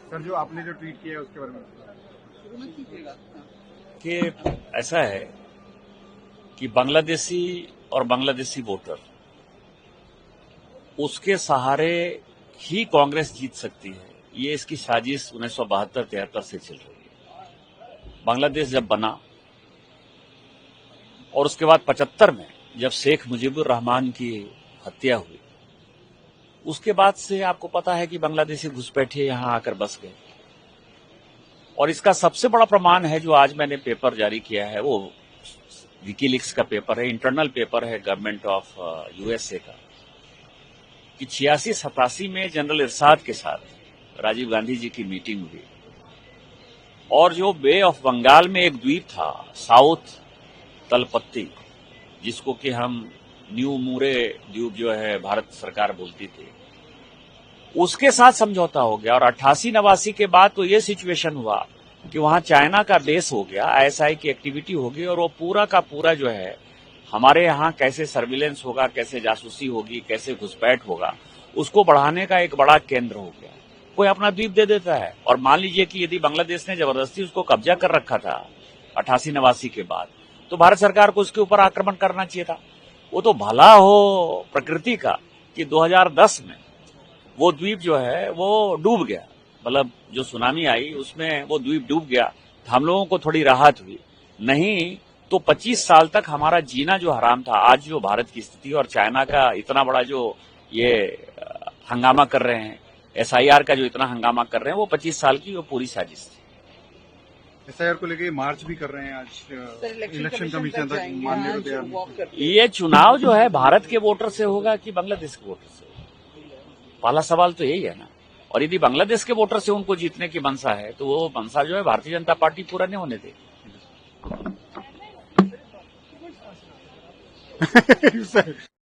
Sir, जो आपने जो ट्वीट किया है उसके बारे में कि ऐसा है कि बांग्लादेशी और बांग्लादेशी वोटर उसके सहारे ही कांग्रेस जीत सकती है, ये इसकी साजिश 1972-73 से चल रही है। बांग्लादेश जब बना और उसके बाद 75 में जब शेख मुजीबुर रहमान की हत्या हुई, उसके बाद से आपको पता है कि बांग्लादेशी घुसपैठिए यहां आकर बस गए। और इसका सबसे बड़ा प्रमाण है जो आज मैंने पेपर जारी किया है, वो विकीलीक्स का पेपर है, इंटरनल पेपर है गवर्नमेंट ऑफ यूएसए का, कि 86-87 में जनरल इरशाद के साथ राजीव गांधी जी की मीटिंग हुई और जो बे ऑफ बंगाल में एक द्वीप था साउथ तलपत्ती, जिसको कि हम न्यू मूरे द्वीप जो है भारत सरकार बोलती थी, उसके साथ समझौता हो गया। और 88-89 के बाद तो ये सिचुएशन हुआ कि वहां चाइना का बेस हो गया, आईएसआई की एक्टिविटी हो गई और वो पूरा का पूरा जो है हमारे यहाँ कैसे सर्विलेंस होगा, कैसे जासूसी होगी, कैसे घुसपैठ होगा, उसको बढ़ाने का एक बड़ा केंद्र हो गया। कोई अपना द्वीप दे देता है और मान लीजिए कि यदि बांग्लादेश ने जबरदस्ती उसको कब्जा कर रखा था 88-89 के बाद, तो भारत सरकार को उसके ऊपर आक्रमण करना चाहिए था। वो तो भला हो प्रकृति का कि 2010 में वो द्वीप जो है वो डूब गया, मतलब जो सुनामी आई उसमें वो द्वीप डूब गया, तो हम लोगों को थोड़ी राहत हुई। नहीं तो 25 साल तक हमारा जीना जो हराम था। आज जो भारत की स्थिति और चाइना का इतना बड़ा जो ये हंगामा कर रहे हैं, एसआईआर का जो इतना हंगामा कर रहे हैं, वो 25 साल की वो पूरी साजिश थी। एसआईआर को लेकर मार्च भी कर रहे हैं आज, इलेक्शन कमीशन तक मानने को तैयार। ये चुनाव जो है भारत के वोटर से होगा कि बांग्लादेश के वोटर से? पहला सवाल तो यही है ना। और यदि बांग्लादेश के वोटर से उनको जीतने की मंशा है तो वो मंशा जो है भारतीय जनता पार्टी पूरा नहीं होने देगी। सर